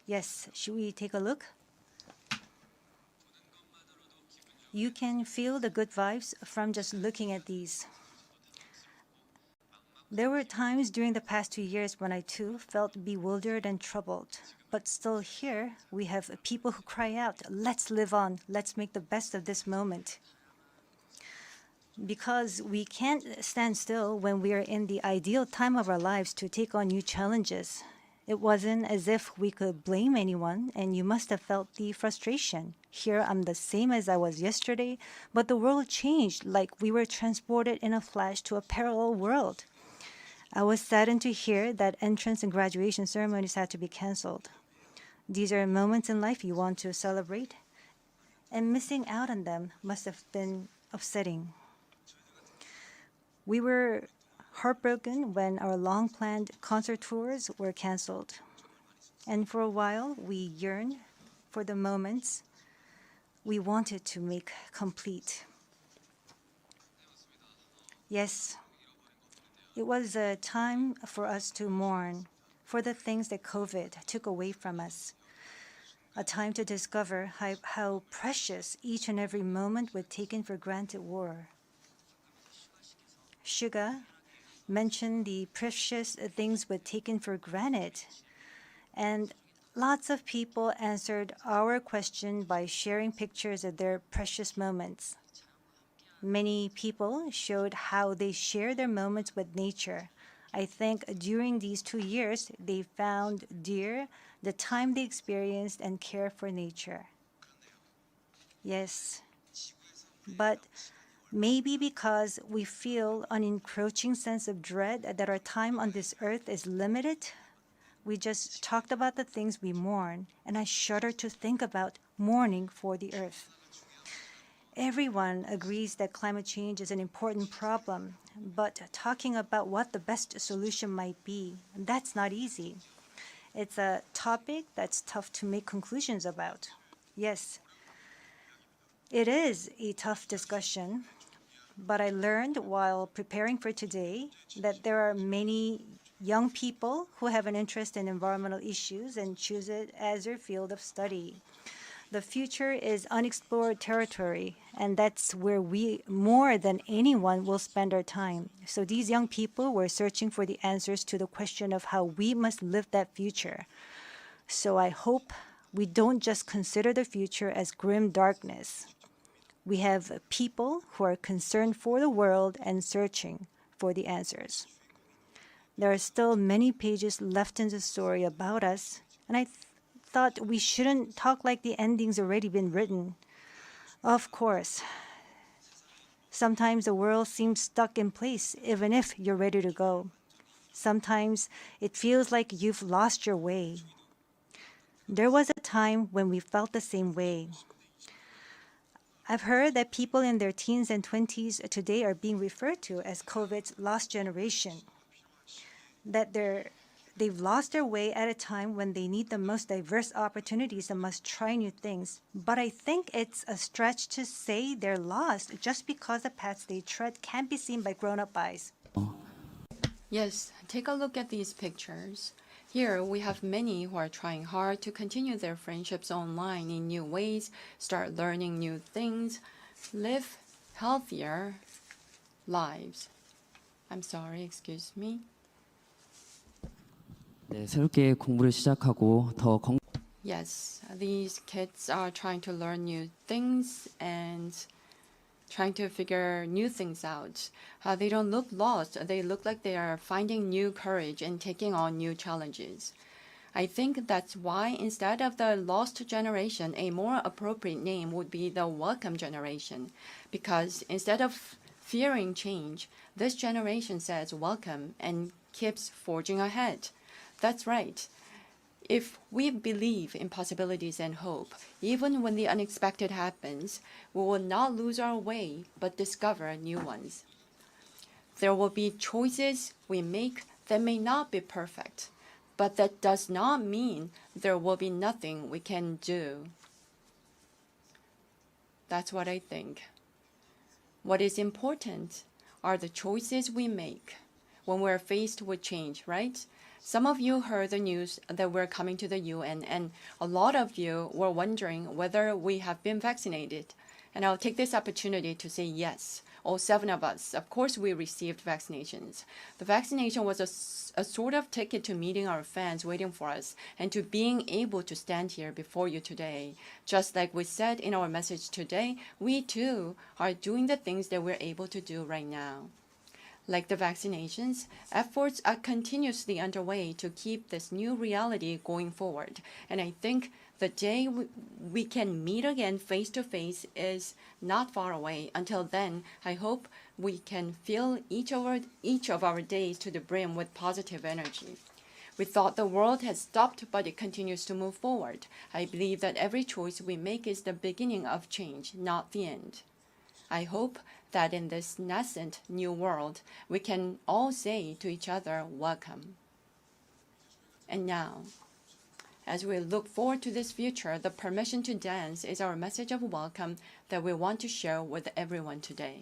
Yes, should we take a look? You can feel the good vibes from just looking at these. There were times during the past 2 years when I too felt bewildered and troubled. But still here, we have people who cry out, let's live on, let's make the best of this moment. Because we can't stand still when we are in the ideal time of our lives to take on new challenges. It wasn't as if we could blame anyone, and you must have felt the frustration. Here I'm the same as I was yesterday, but the world changed like we were transported in a flash to a parallel world. I was saddened to hear that entrance and graduation ceremonies had to be canceled. These are moments in life you want to celebrate, and missing out on them must have been upsetting. We were heartbroken when our long-planned concert tours were canceled. And for a while, we yearned for the moments we wanted to make complete. Yes, it was a time for us to mourn for the things that COVID took away from us. A time to discover how precious each and every moment we'd taken for granted were. Suga mentioned the precious things we'd taken for granted, and lots of people answered our question by sharing pictures of their precious moments. Many people showed how they share their moments with nature. I think during these 2 years, they found dear the time they experienced and care for nature. Yes, but maybe because we feel an encroaching sense of dread that our time on this earth is limited, we just talked about the things we mourn, and I shudder to think about mourning for the earth. Everyone agrees that climate change is an important problem, but talking about what the best solution might be, that's not easy. It's a topic that's tough to make conclusions about. Yes, it is a tough discussion, but I learned while preparing for today that there are many young people who have an interest in environmental issues and choose it as their field of study. The future is unexplored territory, and that's where we, more than anyone, will spend our time. So these young people were searching for the answers to the question of how we must live that future. So I hope we don't just consider the future as grim darkness. We have people who are concerned for the world and searching for the answers. There are still many pages left in the story about us, and I thought we shouldn't talk like the ending's already been written. Of course, sometimes the world seems stuck in place even if you're ready to go. Sometimes it feels like you've lost your way. There was a time when we felt the same way. I've heard that people in their teens and 20s today are being referred to as COVID's lost generation, that they've lost their way at a time when they need the most diverse opportunities and must try new things. But I think it's a stretch to say they're lost just because the paths they tread can't be seen by grown-up eyes. Yes, take a look at these pictures. Here we have many who are trying hard to continue their friendships online in new ways, start learning new things, live healthier lives. I'm sorry, excuse me. 네, 새롭게 공부를 시작하고 더 Yes, these kids are trying to learn new things and trying to figure new things out. They don't look lost. They look like they are finding new courage and taking on new challenges. I think that's why instead of the lost generation, a more appropriate name would be the welcome generation. Because instead of fearing change, this generation says welcome and keeps forging ahead. That's right. If we believe in possibilities and hope, even when the unexpected happens, we will not lose our way, but discover new ones. There will be choices we make that may not be perfect, but that does not mean there will be nothing we can do. That's what I think. What is important are the choices we make when we're faced with change, right? Some of you heard the news that we're coming to the UN, and a lot of you were wondering whether we have been vaccinated. And I'll take this opportunity to say yes. All 7 of us, of course, we received vaccinations. The vaccination was a sort of ticket to meeting our fans waiting for us and to being able to stand here before you today. Just like we said in our message today, we too are doing the things that we're able to do right now. Like the vaccinations, efforts are continuously underway to keep this new reality going forward. And I think the day we can meet again face to face is not far away. Until then, I hope we can fill each of our days to the brim with positive energy. We thought the world had stopped, but it continues to move forward. I believe that every choice we make is the beginning of change, not the end. I hope that in this nascent new world, we can all say to each other, welcome. And now, as we look forward to this future, the permission to dance is our message of welcome that we want to share with everyone today.